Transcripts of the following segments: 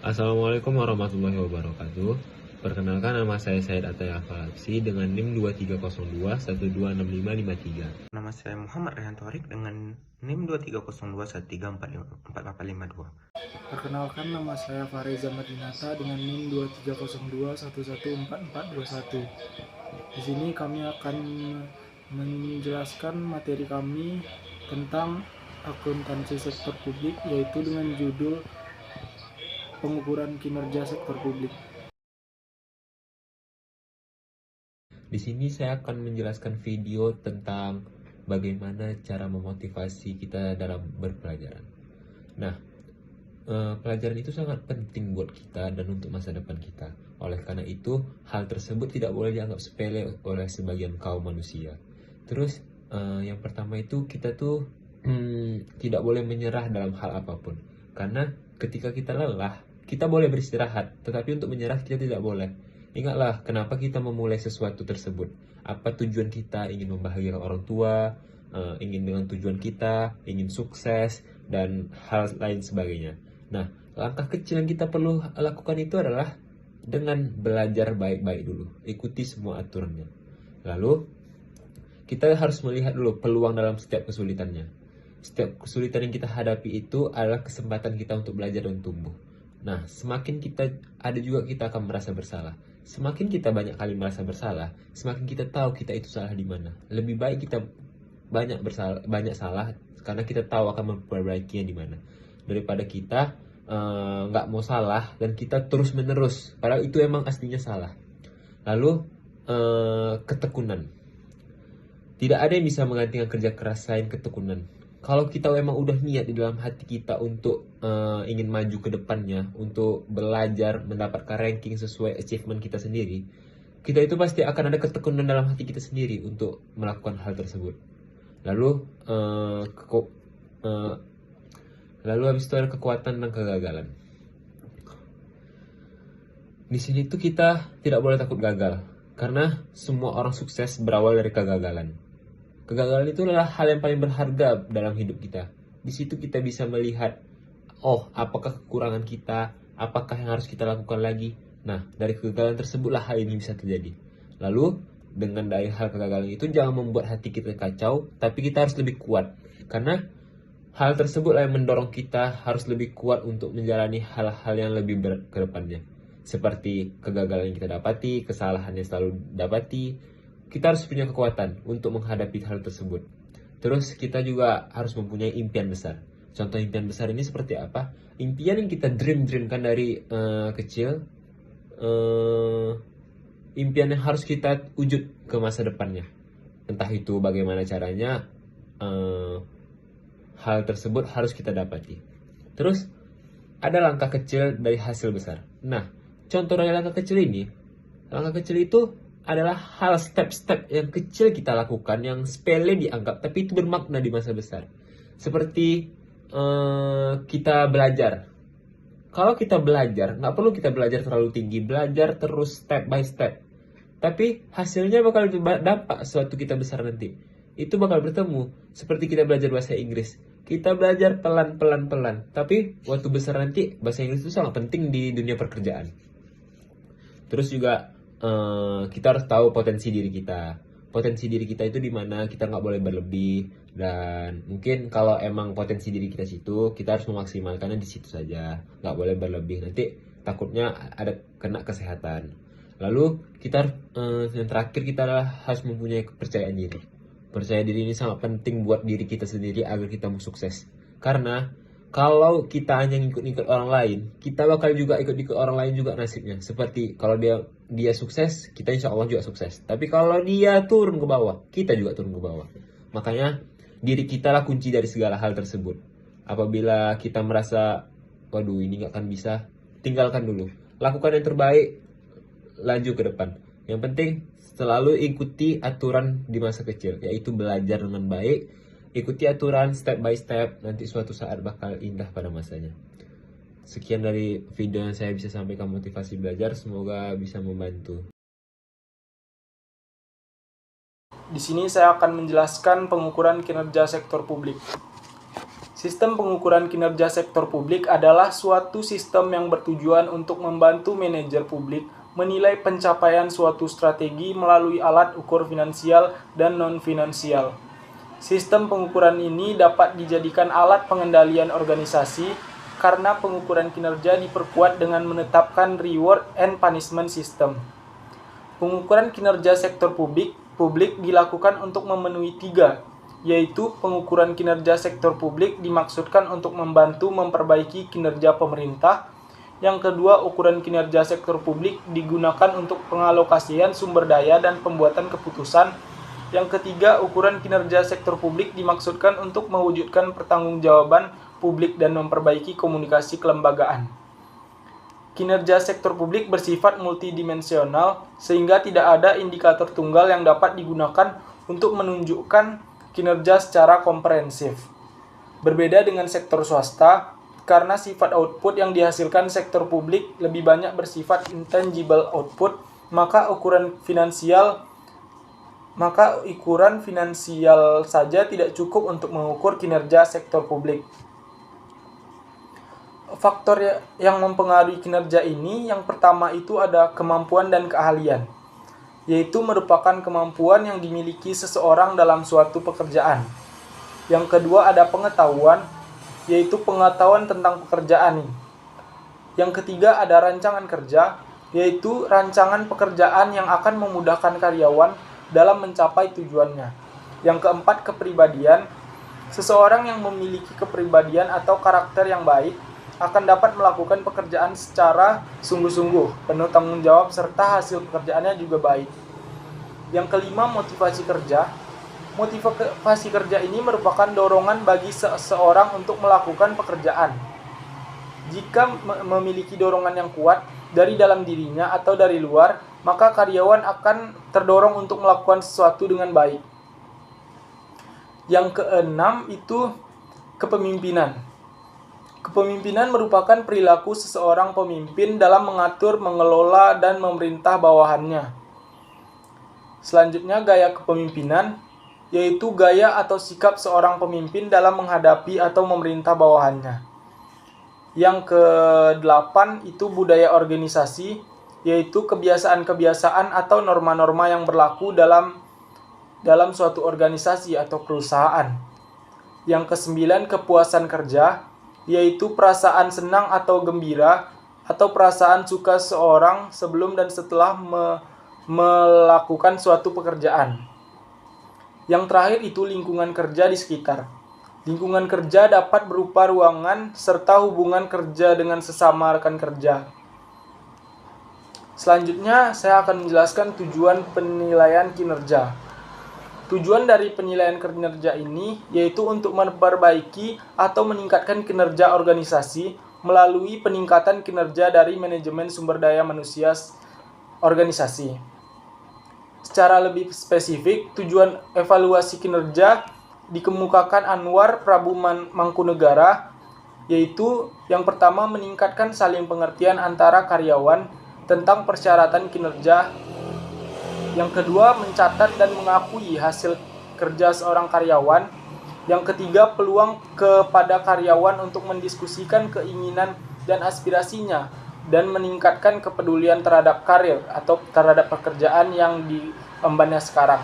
Assalamualaikum warahmatullahi wabarakatuh. Perkenalkan, nama saya Said Ataya Falapsi dengan NIM 2302126553. Nama saya Muhammad Rehan Thorik dengan NIM 2302134452. Perkenalkan, nama saya Fareza Madinata dengan NIM 2302114421. Di sini kami akan menjelaskan materi kami tentang akuntansi sektor publik, yaitu dengan judul pengukuran kinerja sektor publik. Di sini saya akan menjelaskan video tentang bagaimana cara memotivasi kita dalam berpelajaran. Nah, pelajaran itu sangat penting buat kita dan untuk masa depan kita. Oleh karena itu, hal tersebut tidak boleh dianggap sepele oleh sebagian kaum manusia. Terus, yang pertama itu kita tuh tidak boleh menyerah dalam hal apapun. Karena ketika kita lelah, kita boleh beristirahat, tetapi untuk menyerah kita tidak boleh. Ingatlah kenapa kita memulai sesuatu tersebut. Apa tujuan kita? Ingin membahagiakan orang tua, ingin dengan tujuan kita, ingin sukses, dan hal lain sebagainya. Nah, langkah kecil yang kita perlu lakukan itu adalah dengan belajar baik-baik dulu. Ikuti semua aturannya. Lalu, kita harus melihat dulu peluang dalam setiap kesulitannya. Setiap kesulitan yang kita hadapi itu adalah kesempatan kita untuk belajar dan tumbuh. Nah, semakin kita akan merasa bersalah. Semakin kita banyak kali merasa bersalah, semakin kita tahu kita itu salah di mana. Lebih baik kita banyak salah karena kita tahu akan memperbaikinya di mana, daripada kita nggak mau salah dan kita terus menerus padahal itu emang aslinya salah. Lalu ketekunan. Tidak ada yang bisa menggantikan kerja keras selain ketekunan. Kalau kita memang udah niat di dalam hati kita untuk ingin maju ke depannya, untuk belajar, mendapatkan ranking sesuai achievement kita sendiri, kita itu pasti akan ada ketekunan dalam hati kita sendiri untuk melakukan hal tersebut. Lalu habis itu ada kekuatan dan kegagalan. Di sini tuh kita tidak boleh takut gagal, karena semua orang sukses berawal dari kegagalan. Kegagalan itu adalah hal yang paling berharga dalam hidup kita. Di situ kita bisa melihat, oh, apakah kekurangan kita, apakah yang harus kita lakukan lagi. Nah, dari kegagalan tersebutlah hal ini bisa terjadi. Lalu, dengan dari hal kegagalan itu, jangan membuat hati kita kacau, tapi kita harus lebih kuat. Karena hal tersebutlah yang mendorong kita harus lebih kuat untuk menjalani hal-hal yang lebih berat ke depannya. Seperti kegagalan yang kita dapati, kesalahan yang selalu dapati, kita harus punya kekuatan untuk menghadapi hal tersebut. Terus kita juga harus mempunyai impian besar. Contoh impian besar ini seperti apa? Impian yang kita dreamkan dari kecil, impian yang harus kita wujud ke masa depannya. Entah itu bagaimana caranya, hal tersebut harus kita dapati. Terus ada langkah kecil dari hasil besar. Nah, contoh dari langkah kecil itu adalah hal step-step yang kecil kita lakukan, yang sepele dianggap, tapi itu bermakna di masa besar. Seperti kita belajar. Kalau kita belajar, nggak perlu kita belajar terlalu tinggi, belajar terus step by step. Tapi hasilnya bakal dampak suatu kita besar nanti. Itu bakal bertemu. Seperti kita belajar bahasa Inggris. Kita belajar pelan-pelan. Tapi waktu besar nanti, bahasa Inggris itu sangat penting di dunia pekerjaan. Terus juga kita harus tahu potensi diri kita. Potensi diri kita itu di mana, kita nggak boleh berlebih. Dan mungkin kalau emang potensi diri kita situ, kita harus memaksimalkannya di situ saja. Nggak boleh berlebih, nanti takutnya ada kena kesehatan. Lalu yang terakhir kita harus mempunyai kepercayaan diri. Percaya diri ini sangat penting buat diri kita sendiri agar kita mau sukses. Karena kalau kita hanya ngikut-ngikut orang lain, kita bakal juga ikut-ikut orang lain juga nasibnya. Seperti kalau dia sukses, kita insya Allah juga sukses. Tapi kalau dia turun ke bawah, kita juga turun ke bawah. Makanya diri kita lah kunci dari segala hal tersebut. Apabila kita merasa, waduh ini gak akan bisa, tinggalkan dulu. Lakukan yang terbaik, lanjut ke depan. Yang penting selalu ikuti aturan di masa kecil, yaitu belajar dengan baik. Ikuti aturan step by step, nanti suatu saat bakal indah pada masanya. Sekian dari video yang saya bisa sampaikan motivasi belajar, semoga bisa membantu. Di sini saya akan menjelaskan pengukuran kinerja sektor publik. Sistem pengukuran kinerja sektor publik adalah suatu sistem yang bertujuan untuk membantu manajer publik menilai pencapaian suatu strategi melalui alat ukur finansial dan non-finansial. Sistem pengukuran ini dapat dijadikan alat pengendalian organisasi karena pengukuran kinerja diperkuat dengan menetapkan reward and punishment system. Pengukuran kinerja sektor publik dilakukan untuk memenuhi 3, yaitu pengukuran kinerja sektor publik dimaksudkan untuk membantu memperbaiki kinerja pemerintah. Yang kedua, ukuran kinerja sektor publik digunakan untuk pengalokasian sumber daya dan pembuatan keputusan. Yang ketiga, ukuran kinerja sektor publik dimaksudkan untuk mewujudkan pertanggungjawaban publik dan memperbaiki komunikasi kelembagaan. Kinerja sektor publik bersifat multidimensional sehingga tidak ada indikator tunggal yang dapat digunakan untuk menunjukkan kinerja secara komprehensif. Berbeda dengan sektor swasta, karena sifat output yang dihasilkan sektor publik lebih banyak bersifat intangible output, maka ukuran finansial saja tidak cukup untuk mengukur kinerja sektor publik. Faktor yang mempengaruhi kinerja ini, yang pertama itu ada kemampuan dan keahlian, yaitu merupakan kemampuan yang dimiliki seseorang dalam suatu pekerjaan. Yang kedua ada pengetahuan, yaitu pengetahuan tentang pekerjaan. Yang ketiga ada rancangan kerja, yaitu rancangan pekerjaan yang akan memudahkan karyawan dalam mencapai tujuannya. Yang keempat kepribadian, seseorang yang memiliki kepribadian atau karakter yang baik akan dapat melakukan pekerjaan secara sungguh-sungguh, penuh tanggung jawab, serta hasil pekerjaannya juga baik. Yang kelima, motivasi kerja. Motivasi kerja ini merupakan dorongan bagi seseorang untuk melakukan pekerjaan. Jika memiliki dorongan yang kuat dari dalam dirinya atau dari luar, maka karyawan akan terdorong untuk melakukan sesuatu dengan baik. Yang keenam itu kepemimpinan. Kepemimpinan merupakan perilaku seseorang pemimpin dalam mengatur, mengelola, dan memerintah bawahannya. Selanjutnya, gaya kepemimpinan, yaitu gaya atau sikap seorang pemimpin dalam menghadapi atau memerintah bawahannya. Yang ke-8 itu budaya organisasi, yaitu kebiasaan-kebiasaan atau norma-norma yang berlaku dalam suatu organisasi atau perusahaan. Yang ke-9 kepuasan kerja, yaitu perasaan senang atau gembira atau perasaan suka seorang sebelum dan setelah melakukan suatu pekerjaan. Yang terakhir itu lingkungan kerja di sekitar. Lingkungan kerja dapat berupa ruangan serta hubungan kerja dengan sesama rekan kerja. Selanjutnya saya akan menjelaskan tujuan penilaian kinerja. Tujuan dari penilaian kinerja ini yaitu untuk memperbaiki atau meningkatkan kinerja organisasi melalui peningkatan kinerja dari manajemen sumber daya manusia organisasi. Secara lebih spesifik, tujuan evaluasi kinerja dikemukakan Anwar Prabu Mangkunegara, yaitu yang pertama meningkatkan saling pengertian antara karyawan tentang persyaratan kinerja. Yang kedua, mencatat dan mengakui hasil kerja seorang karyawan. Yang ketiga, peluang kepada karyawan untuk mendiskusikan keinginan dan aspirasinya dan meningkatkan kepedulian terhadap karir atau terhadap pekerjaan yang diembannya sekarang.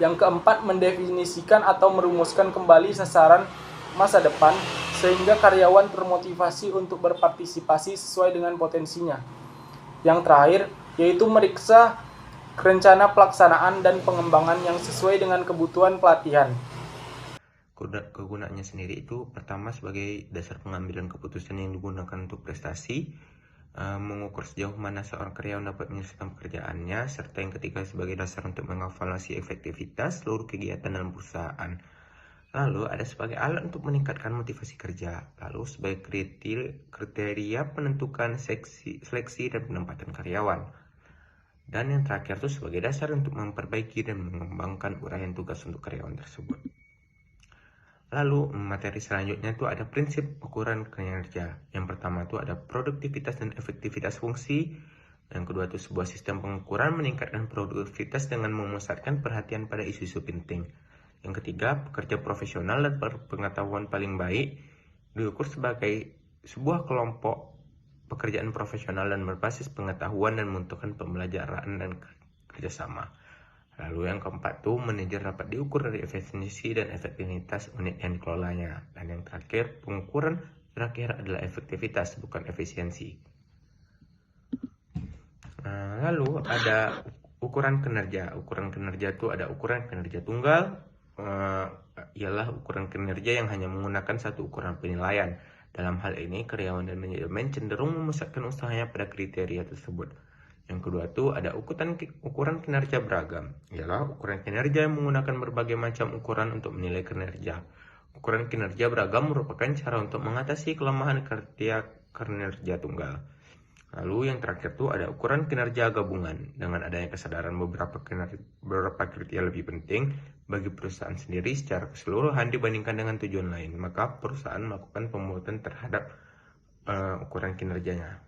Yang keempat, mendefinisikan atau merumuskan kembali sasaran masa depan sehingga karyawan termotivasi untuk berpartisipasi sesuai dengan potensinya. Yang terakhir, yaitu meriksa rencana pelaksanaan dan pengembangan yang sesuai dengan kebutuhan pelatihan. Kegunaannya sendiri itu pertama sebagai dasar pengambilan keputusan yang digunakan untuk prestasi, mengukur sejauh mana seorang karyawan dapat menyelesaikan pekerjaannya, serta yang ketiga sebagai dasar untuk mengevaluasi efektivitas seluruh kegiatan dalam perusahaan. Lalu ada sebagai alat untuk meningkatkan motivasi kerja, lalu sebagai kriteria penentukan seleksi dan penempatan karyawan. Dan yang terakhir itu sebagai dasar untuk memperbaiki dan mengembangkan uraian tugas untuk karyawan tersebut. Lalu materi selanjutnya itu ada prinsip ukuran kinerja. Yang pertama itu ada produktivitas dan efektivitas fungsi. Yang kedua itu sebuah sistem pengukuran meningkatkan produktivitas dengan memusatkan perhatian pada isu-isu penting. Yang ketiga, pekerja profesional dan berpengetahuan paling baik diukur sebagai sebuah kelompok pekerjaan profesional dan berbasis pengetahuan dan membutuhkan pembelajaran dan kerjasama. Lalu yang keempat tuh, manajer dapat diukur dari efisiensi dan efektivitas unit yang dikelolanya. Dan yang terakhir, pengukuran terakhir adalah efektivitas, bukan efisiensi. Lalu ada ukuran kinerja. Ukuran kinerja itu ada ukuran kinerja tunggal, ialah ukuran kinerja yang hanya menggunakan satu ukuran penilaian. Dalam hal ini, karyawan dan manajemen cenderung memusatkan usahanya pada kriteria tersebut. Yang kedua tuh ada ukuran kinerja beragam, ialah ukuran kinerja yang menggunakan berbagai macam ukuran untuk menilai kinerja. Ukuran kinerja beragam merupakan cara untuk mengatasi kelemahan kinerja tunggal. Lalu yang terakhir tuh ada ukuran kinerja gabungan. Dengan adanya kesadaran beberapa kriteria lebih penting bagi perusahaan sendiri secara keseluruhan dibandingkan dengan tujuan lain, maka perusahaan melakukan pembuatan terhadap ukuran kinerjanya.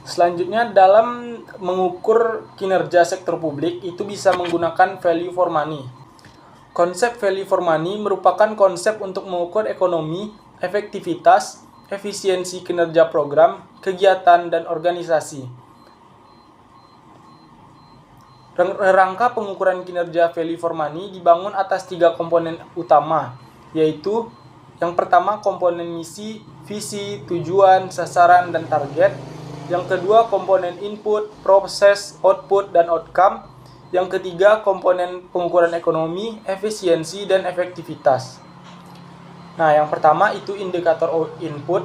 Selanjutnya, dalam mengukur kinerja sektor publik itu bisa menggunakan value for money. Konsep value for money merupakan konsep untuk mengukur ekonomi, efektivitas, efisiensi kinerja program, kegiatan, dan organisasi. Rangka pengukuran kinerja value for money dibangun atas 3 komponen utama, yaitu yang pertama komponen misi, visi, tujuan, sasaran, dan target. Yang kedua komponen input, proses, output, dan outcome. Yang ketiga komponen pengukuran ekonomi, efisiensi, dan efektivitas. Nah, yang pertama itu indikator input.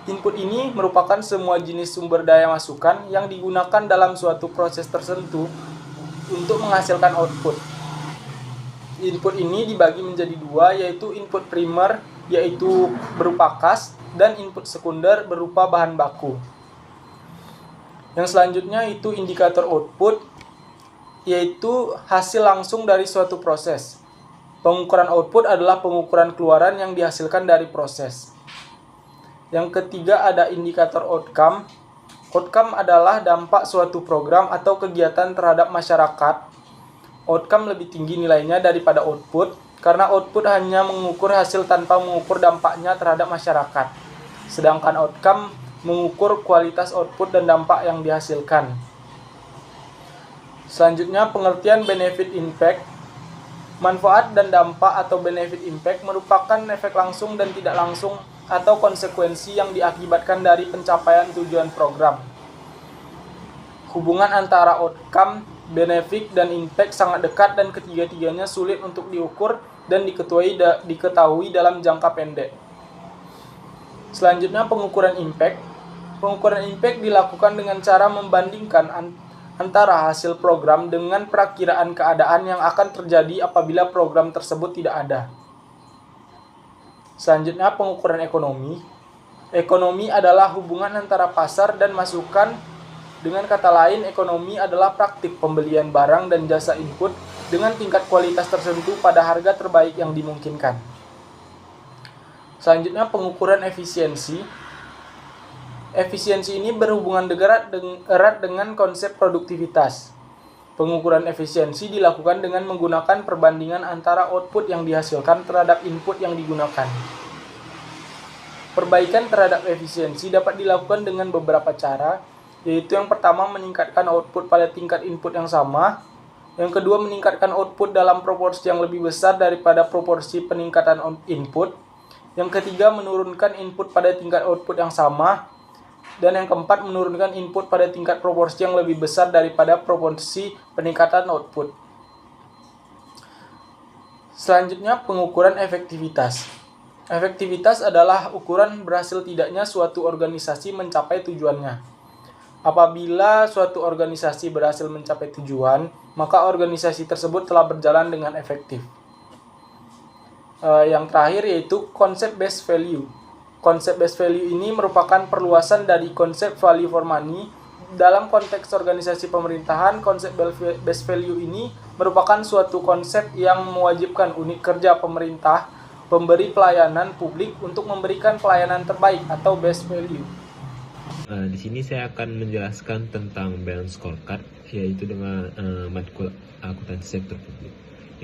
Input ini merupakan semua jenis sumber daya masukan yang digunakan dalam suatu proses tertentu untuk menghasilkan output. Input ini dibagi menjadi 2, yaitu input primer, yaitu berupa kas, dan input sekunder berupa bahan baku. Yang selanjutnya itu indikator output, yaitu hasil langsung dari suatu proses. Pengukuran output adalah pengukuran keluaran yang dihasilkan dari proses. Yang ketiga ada indikator outcome. Outcome adalah dampak suatu program atau kegiatan terhadap masyarakat. Outcome lebih tinggi nilainya daripada output, karena output hanya mengukur hasil tanpa mengukur dampaknya terhadap masyarakat. Sedangkan outcome mengukur kualitas output dan dampak yang dihasilkan. Selanjutnya pengertian benefit impact. Manfaat dan dampak atau benefit impact merupakan efek langsung dan tidak langsung atau konsekuensi yang diakibatkan dari pencapaian tujuan program. Hubungan antara outcome, benefit, dan impact sangat dekat dan ketiga-tiganya sulit untuk diukur dan diketahui dalam jangka pendek. Selanjutnya pengukuran impact. Pengukuran impact dilakukan dengan cara membandingkan antara hasil program dengan perakiraan keadaan yang akan terjadi apabila program tersebut tidak ada. Selanjutnya pengukuran ekonomi. Ekonomi adalah hubungan antara pasar dan masukan. Dengan kata lain, ekonomi adalah praktik pembelian barang dan jasa input dengan tingkat kualitas tertentu pada harga terbaik yang dimungkinkan. Selanjutnya pengukuran efisiensi. Efisiensi ini berhubungan erat dengan konsep produktivitas. Pengukuran efisiensi dilakukan dengan menggunakan perbandingan antara output yang dihasilkan terhadap input yang digunakan. Perbaikan terhadap efisiensi dapat dilakukan dengan beberapa cara, yaitu yang pertama meningkatkan output pada tingkat input yang sama, yang kedua meningkatkan output dalam proporsi yang lebih besar daripada proporsi peningkatan input, yang ketiga menurunkan input pada tingkat output yang sama, dan yang keempat menurunkan input pada tingkat proporsi yang lebih besar daripada proporsi peningkatan output. Selanjutnya pengukuran efektivitas. Efektivitas adalah ukuran berhasil tidaknya suatu organisasi mencapai tujuannya. Apabila suatu organisasi berhasil mencapai tujuan, maka organisasi tersebut telah berjalan dengan efektif. Yang terakhir yaitu konsep base value. Konsep base value ini merupakan perluasan dari konsep value for money. Dalam konteks organisasi pemerintahan, konsep base value ini merupakan suatu konsep yang mewajibkan unit kerja pemerintah, pemberi pelayanan publik untuk memberikan pelayanan terbaik atau base value. Di sini saya akan menjelaskan tentang balance scorecard, yaitu dengan matkul akuntansi sektor publik.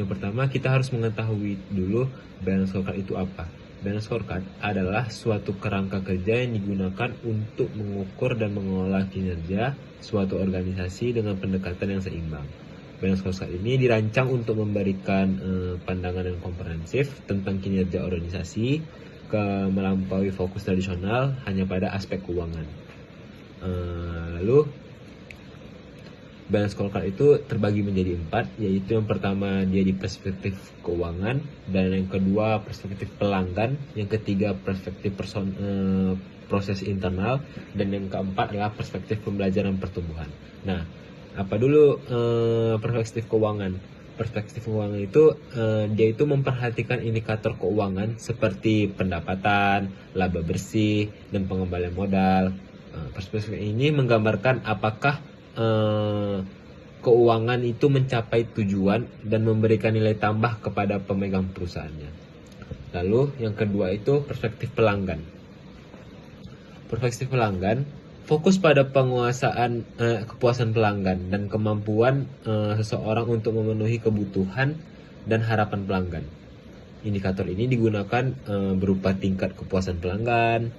Yang pertama, kita harus mengetahui dulu balance scorecard itu apa. Balance scorecard adalah suatu kerangka kerja yang digunakan untuk mengukur dan mengelola kinerja suatu organisasi dengan pendekatan yang seimbang. Balance scorecard ini dirancang untuk memberikan pandangan yang komprehensif tentang kinerja organisasi, melampaui fokus tradisional hanya pada aspek keuangan. Lalu balance scorecard itu terbagi menjadi 4, yaitu yang pertama dia di perspektif keuangan, dan yang kedua perspektif pelanggan, yang ketiga perspektif proses internal, dan yang keempat adalah perspektif pembelajaran pertumbuhan. Nah, apa dulu perspektif keuangan? Perspektif keuangan itu dia itu memperhatikan indikator keuangan seperti pendapatan, laba bersih, dan pengembalian modal. Perspektif ini menggambarkan apakah keuangan itu mencapai tujuan dan memberikan nilai tambah kepada pemegang perusahaannya. Lalu yang kedua itu perspektif pelanggan. Perspektif pelanggan fokus pada penguasaan kepuasan pelanggan dan kemampuan seseorang untuk memenuhi kebutuhan dan harapan pelanggan. Indikator ini digunakan berupa tingkat kepuasan pelanggan,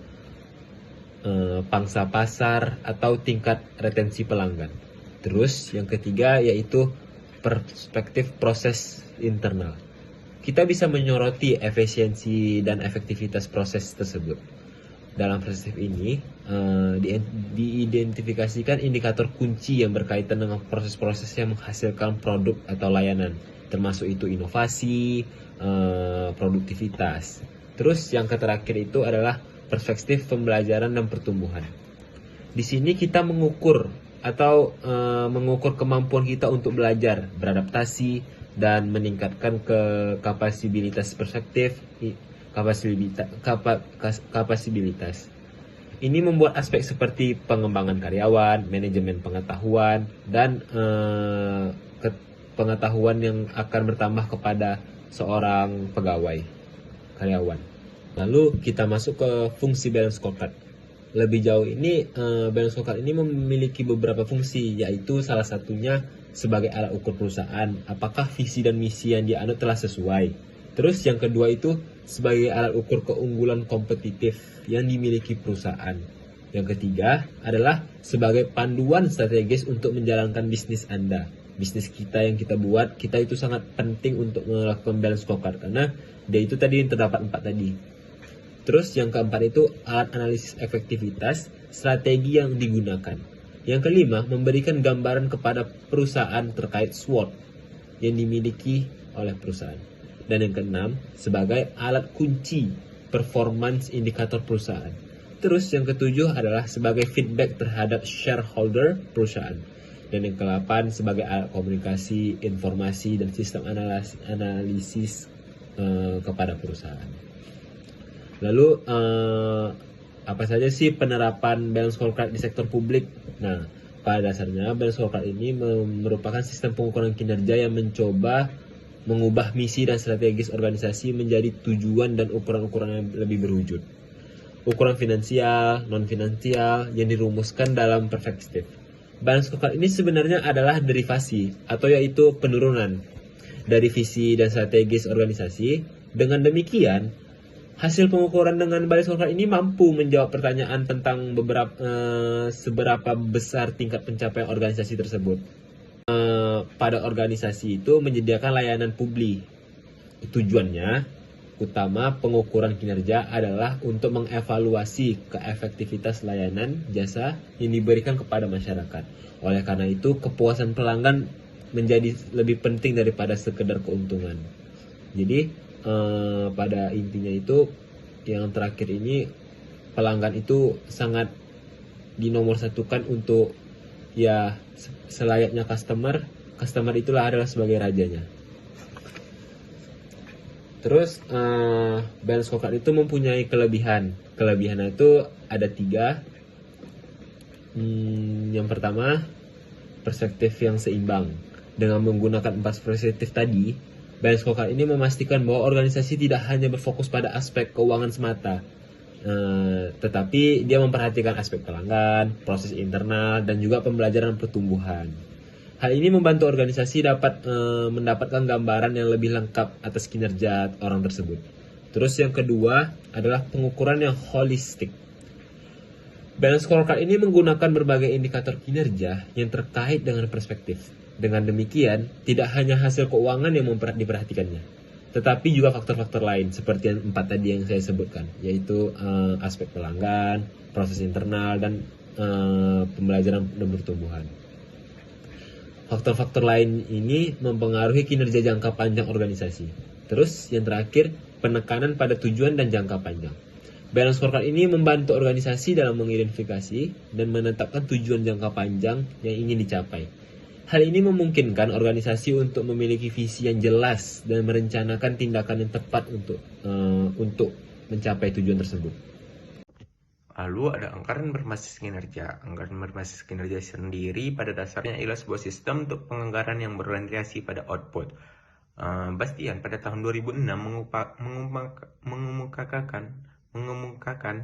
pangsa pasar, atau tingkat retensi pelanggan. Terus yang ketiga yaitu perspektif proses internal. Kita bisa menyoroti efisiensi dan efektivitas proses tersebut. Dalam perspektif ini diidentifikasikan indikator kunci yang berkaitan dengan proses-proses yang menghasilkan produk atau layanan, termasuk itu inovasi, produktivitas. Terus yang terakhir itu adalah perspektif pembelajaran dan pertumbuhan. Di sini kita mengukur mengukur kemampuan kita untuk belajar, beradaptasi, dan meningkatkan kapasibilitas perspektif, kapasibilitas. Ini membuat aspek seperti pengembangan karyawan, manajemen pengetahuan, dan pengetahuan yang akan bertambah kepada seorang karyawan. Lalu kita masuk ke fungsi balance scorecard. Lebih jauh ini, balance scorecard ini memiliki beberapa fungsi, yaitu salah satunya sebagai alat ukur perusahaan, apakah visi dan misi yang dianut telah sesuai. Terus yang kedua itu sebagai alat ukur keunggulan kompetitif yang dimiliki perusahaan. Yang ketiga adalah sebagai panduan strategis untuk menjalankan bisnis Anda. Bisnis kita yang kita buat, kita itu sangat penting untuk melakukan balance scorecard karena dia itu tadi yang terdapat 4 tadi. Terus yang keempat itu alat analisis efektivitas, strategi yang digunakan. Yang kelima, memberikan gambaran kepada perusahaan terkait SWOT yang dimiliki oleh perusahaan. Dan yang keenam, sebagai alat kunci performance indikator perusahaan. Terus yang ketujuh adalah sebagai feedback terhadap shareholder perusahaan. Dan yang ke-8 sebagai alat komunikasi, informasi, dan sistem analisis kepada perusahaan. Lalu apa saja sih penerapan balance scorecard di sektor publik? Nah, pada dasarnya balance scorecard ini merupakan sistem pengukuran kinerja yang mencoba mengubah misi dan strategis organisasi menjadi tujuan dan ukuran-ukuran yang lebih berwujud. Ukuran finansial, non-finansial yang dirumuskan dalam perspektif. Balance scorecard ini sebenarnya adalah derivasi atau yaitu penurunan dari visi dan strategis organisasi. Dengan demikian, hasil pengukuran dengan balance scorecard ini mampu menjawab pertanyaan tentang seberapa besar tingkat pencapaian organisasi tersebut. Pada organisasi itu menyediakan layanan publik. Tujuannya utama pengukuran kinerja adalah untuk mengevaluasi keefektivitas layanan jasa yang diberikan kepada masyarakat. Oleh karena itu, kepuasan pelanggan menjadi lebih penting daripada sekedar keuntungan. Jadi pada intinya itu yang terakhir ini pelanggan itu sangat dinomorsatukan untuk ya selayaknya customer itulah adalah sebagai rajanya. Terus balance scorecard itu mempunyai kelebihannya itu ada 3. Yang pertama, perspektif yang seimbang. Dengan menggunakan 4 perspektif tadi, balance scorecard ini memastikan bahwa organisasi tidak hanya berfokus pada aspek keuangan semata, tetapi dia memperhatikan aspek pelanggan, proses internal, dan juga pembelajaran pertumbuhan. Hal ini membantu organisasi dapat mendapatkan gambaran yang lebih lengkap atas kinerja orang tersebut. Terus yang kedua adalah pengukuran yang holistik. Balance scorecard ini menggunakan berbagai indikator kinerja yang terkait dengan perspektif. Dengan demikian, tidak hanya hasil keuangan yang diperhatikannya, tetapi juga faktor-faktor lain seperti yang 4 tadi yang saya sebutkan, yaitu aspek pelanggan, proses internal, dan pembelajaran dan pertumbuhan. Faktor-faktor lain ini mempengaruhi kinerja jangka panjang organisasi. Terus yang terakhir, penekanan pada tujuan dan jangka panjang. Balance scorecard ini membantu organisasi dalam mengidentifikasi dan menetapkan tujuan jangka panjang yang ingin dicapai. Hal ini memungkinkan organisasi untuk memiliki visi yang jelas dan merencanakan tindakan yang tepat untuk mencapai tujuan tersebut. Lalu ada anggaran berbasis kinerja. Anggaran berbasis kinerja sendiri pada dasarnya ialah sebuah sistem untuk penganggaran yang berorientasi pada output. Bastian pada tahun 2006 mengemukakan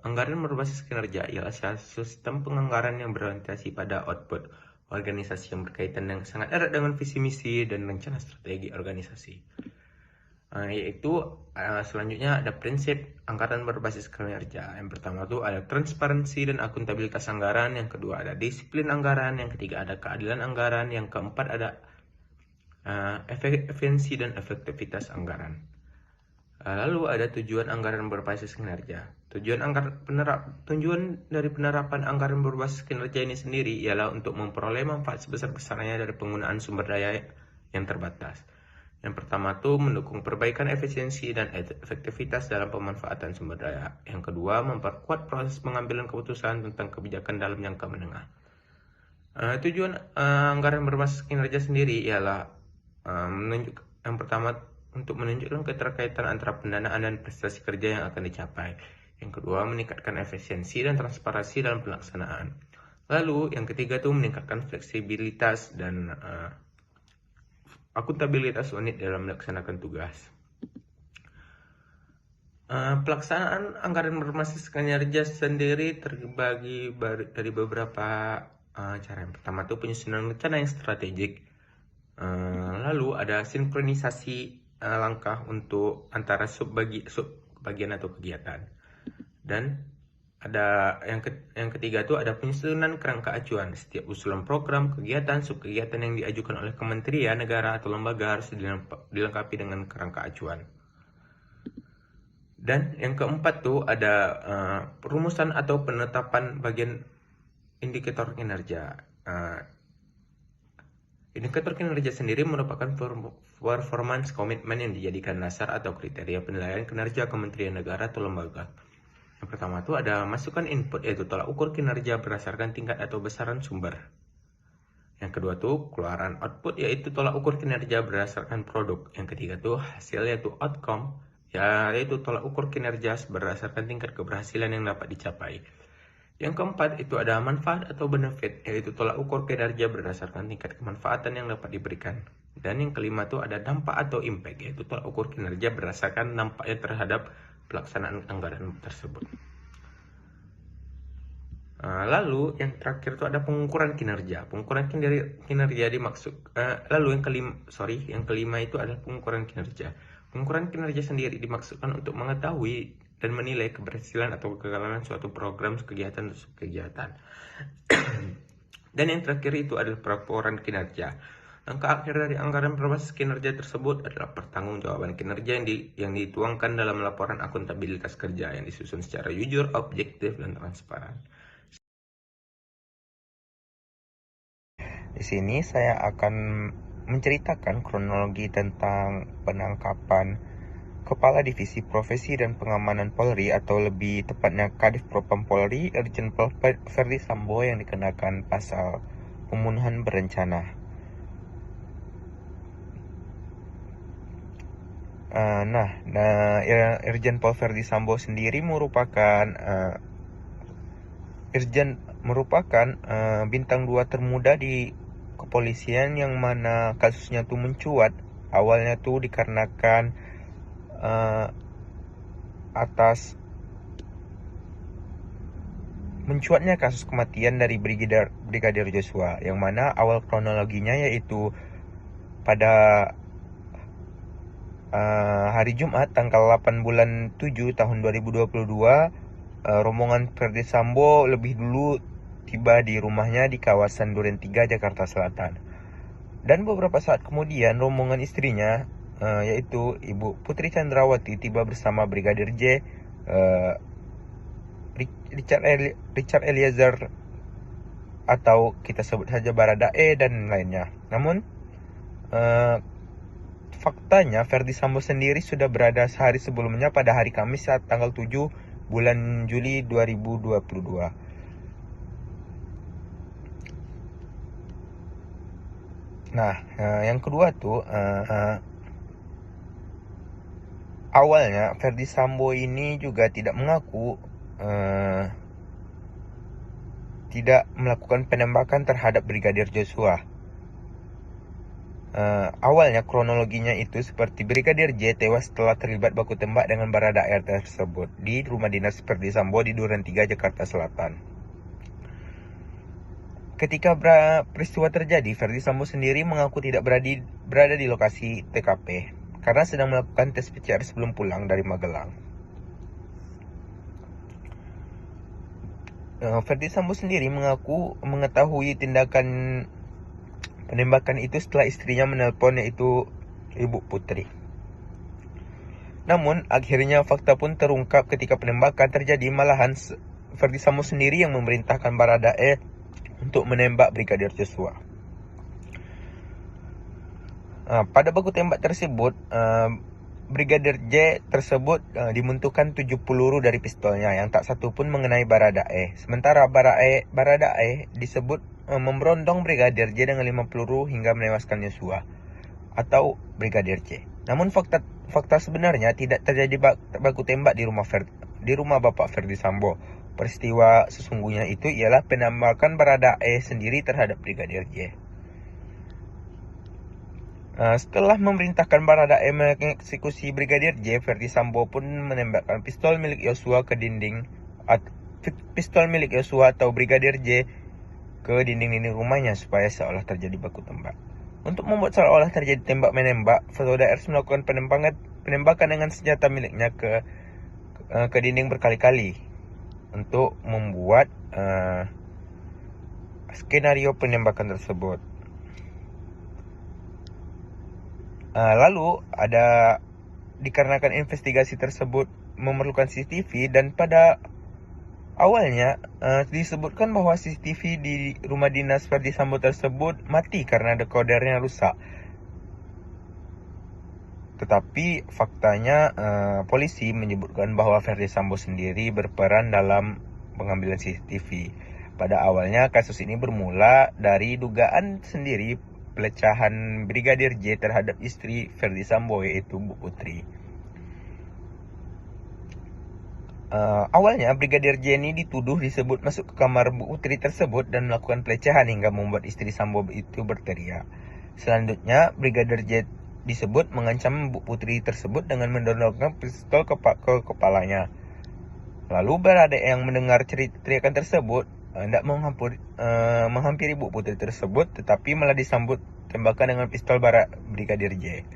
anggaran berbasis kinerja ialah sistem penganggaran yang berorientasi pada output organisasi yang berkaitan dengan sangat erat dengan visi misi dan rencana strategi organisasi. Selanjutnya ada prinsip anggaran berbasis kinerja. Yang pertama itu ada transparansi dan akuntabilitas anggaran, yang kedua ada disiplin anggaran, yang ketiga ada keadilan anggaran, yang keempat ada efisiensi dan efektivitas anggaran. Lalu ada tujuan anggaran berbasis kinerja. Tujuan dari penerapan anggaran berbasis kinerja ini sendiri ialah untuk memperoleh manfaat sebesar-besarnya dari penggunaan sumber daya yang terbatas. Yang pertama itu mendukung perbaikan efisiensi dan efektivitas dalam pemanfaatan sumber daya. Yang kedua, memperkuat proses pengambilan keputusan tentang kebijakan dalam jangka menengah. Tujuan anggaran berbasis kinerja sendiri ialah yang pertama untuk menunjukkan keterkaitan antara pendanaan dan prestasi kerja yang akan dicapai. Yang kedua, meningkatkan efisiensi dan transparansi dalam pelaksanaan. Lalu, yang ketiga itu meningkatkan fleksibilitas dan akuntabilitas unit dalam melaksanakan tugas. Pelaksanaan anggaran berbasis kinerja sendiri terbagi dari beberapa cara. Yang pertama itu penyusunan rencana yang strategik. Lalu ada sinkronisasi langkah untuk antara subbagian atau kegiatan. Dan ada yang ketiga itu ada penyusunan kerangka acuan. Setiap usulan program, kegiatan, subkegiatan yang diajukan oleh kementerian, negara atau lembaga harus dilengkapi dengan kerangka acuan. Dan yang keempat tuh ada perumusan atau penetapan bagian indikator kinerja. Indikator kinerja sendiri merupakan performance komitmen yang dijadikan dasar atau kriteria penilaian kinerja kementerian, negara atau lembaga. Yang pertama itu ada masukan input, yaitu tolak ukur kinerja berdasarkan tingkat atau besaran sumber. Yang kedua itu keluaran output, yaitu tolak ukur kinerja berdasarkan produk. Yang ketiga itu hasil, yaitu outcome, yaitu tolak ukur kinerja berdasarkan tingkat keberhasilan yang dapat dicapai. Yang keempat itu ada manfaat atau benefit, yaitu tolak ukur kinerja berdasarkan tingkat kemanfaatan yang dapat diberikan. Dan yang kelima itu ada dampak atau impact, yaitu tolak ukur kinerja berdasarkan dampaknya terhadap pelaksanaan anggaran tersebut. Lalu yang terakhir itu ada pengukuran kinerja. Pengukuran kinerja dimaksud yang kelima itu adalah pengukuran kinerja. Pengukuran kinerja sendiri dimaksudkan untuk mengetahui dan menilai keberhasilan atau kegagalan suatu program, kegiatan, atau subkegiatan. Dan yang terakhir itu adalah pelaporan kinerja. Langkah akhir dari anggaran berbasis kinerja tersebut adalah pertanggungjawaban kinerja yang dituangkan dalam laporan akuntabilitas kerja yang disusun secara jujur, objektif, dan transparan. Di sini saya akan menceritakan kronologi tentang penangkapan Kepala Divisi Profesi dan Pengamanan Polri, atau lebih tepatnya Kadif Propam Polri, Irjen Pol Verdi Sambo, yang dikenakan pasal pembunuhan berencana. Irjen Pol Verdi Sambo sendiri merupakan bintang 2 termuda di kepolisian, yang mana kasusnya tuh mencuat. Awalnya tuh dikarenakan atas mencuatnya kasus kematian dari Brigadir Joshua, yang mana awal kronologinya yaitu pada hari Jumat tanggal 8 bulan 7 tahun 2022, rombongan Ferdi Sambo lebih dulu tiba di rumahnya di kawasan Duren 3, Jakarta Selatan. Dan beberapa saat kemudian rombongan istrinya, yaitu Ibu Putri Chandrawati, tiba bersama Brigadir J, Richard Eliezer atau kita sebut saja Baradae dan lainnya. Namun faktanya Ferdi Sambo sendiri sudah berada sehari sebelumnya pada hari Kamis saat tanggal 7 bulan Juli 2022. Nah, yang kedua tuh, awalnya Ferdi Sambo ini juga tidak mengaku tidak melakukan penembakan terhadap Brigadir Joshua. Awalnya kronologinya itu seperti Brigadir J tewas setelah terlibat baku tembak dengan Baradae tersebut di rumah dinas Ferdi Sambo di Duren 3, Jakarta Selatan. Ketika peristiwa terjadi, Ferdi Sambo sendiri mengaku tidak berada di lokasi TKP karena sedang melakukan tes PCR sebelum pulang dari Magelang. Ferdi Sambo sendiri mengaku mengetahui tindakan penembakan itu setelah istrinya menelpon, yaitu Ibu Putri. Namun akhirnya fakta pun terungkap ketika penembakan terjadi. Malahan Ferdi Sambo sendiri yang memerintahkan Baradae untuk menembak Brigadir Joshua. Pada baku tembak tersebut, Brigadir J tersebut dimuntuhkan 7 peluru dari pistolnya yang tak satu pun mengenai Baradae. Sementara Baradae disebut memberondong Brigadir J dengan 5 peluru hingga menewaskan Joshua atau Brigadir J. Namun fakta sebenarnya tidak terjadi baku tembak di rumah Bapak Ferdi Sambo. Peristiwa sesungguhnya itu ialah penembakan Baradae sendiri terhadap Brigadir J. Setelah memerintahkan Baradae mengeksekusi Brigadir J, Ferdi Sambo pun menembakkan pistol milik Joshua atau Brigadir J ke dinding-dinding rumahnya supaya seolah terjadi baku tembak. Untuk membuat seolah saudara tembak-menembak, Saudara RS melakukan penembakan dengan senjata miliknya ke dinding berkali-kali untuk membuat skenario penembakan tersebut. Lalu dikarenakan investigasi tersebut memerlukan CCTV, dan pada awalnya disebutkan bahwa CCTV di rumah dinas Ferdi Sambo tersebut mati karena dekodernya rusak. Tetapi faktanya polisi menyebutkan bahwa Ferdi Sambo sendiri berperan dalam pengambilan CCTV. Pada awalnya kasus ini bermula dari dugaan sendiri pelecehan Brigadir J terhadap istri Ferdi Sambo, yaitu Bu Putri. Awalnya Brigadir J ini dituduh disebut masuk ke kamar Bu Putri tersebut dan melakukan pelecehan hingga membuat istri Sambo itu berteriak. Selanjutnya Brigadir J disebut mengancam Bu Putri tersebut dengan mendorongkan pistol ke kepalanya. Lalu Baradae yang mendengar teriakan tersebut hendak menghampiri Bu Putri tersebut, tetapi malah disambut tembakan dengan pistol Brigadir J.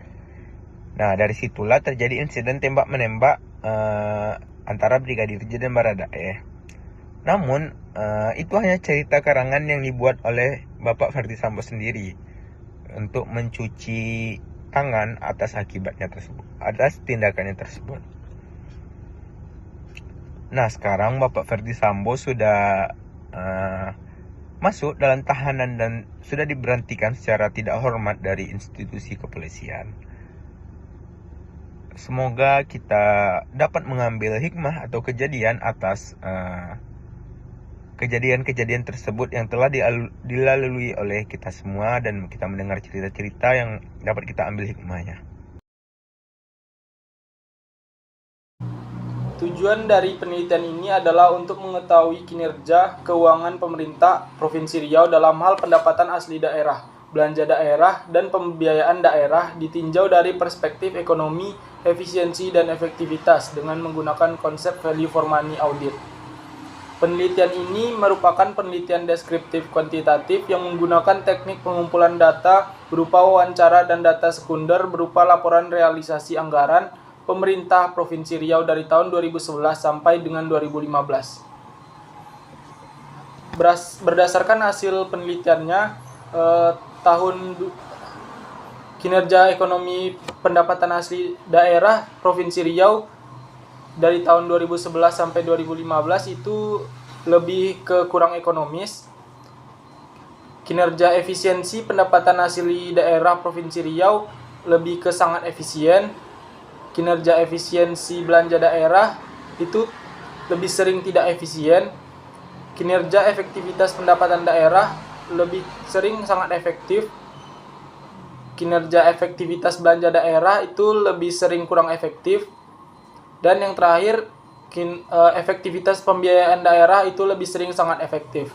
Nah, dari situlah terjadi insiden tembak-menembak antara Brigadir J dan Baradae. Namun, itu hanya cerita karangan yang dibuat oleh Bapak Ferdi Sambo sendiri untuk mencuci tangan atas tindakannya tersebut. Nah, sekarang Bapak Ferdi Sambo sudah masuk dalam tahanan dan sudah diberhentikan secara tidak hormat dari institusi kepolisian. Semoga kita dapat mengambil hikmah atau kejadian atas kejadian-kejadian tersebut yang telah dilalui oleh kita semua, dan kita mendengar cerita-cerita yang dapat kita ambil hikmahnya. Tujuan dari penelitian ini adalah untuk mengetahui kinerja keuangan pemerintah Provinsi Riau dalam hal pendapatan asli daerah, belanja daerah, dan pembiayaan daerah ditinjau dari perspektif ekonomi, efisiensi, dan efektivitas dengan menggunakan konsep value for money audit. Penelitian ini merupakan penelitian deskriptif kuantitatif yang menggunakan teknik pengumpulan data berupa wawancara dan data sekunder berupa laporan realisasi anggaran pemerintah Provinsi Riau dari tahun 2011 sampai dengan 2015. Berdasarkan hasil penelitiannya, kinerja ekonomi pendapatan asli daerah Provinsi Riau dari tahun 2011 sampai 2015 itu lebih ke kurang ekonomis. Kinerja efisiensi pendapatan asli daerah Provinsi Riau lebih ke sangat efisien. Kinerja efisiensi belanja daerah itu lebih sering tidak efisien. Kinerja efektivitas pendapatan daerah lebih sering sangat efektif. Kinerja efektivitas belanja daerah itu lebih sering kurang efektif. Dan yang terakhir, efektivitas pembiayaan daerah itu lebih sering sangat efektif.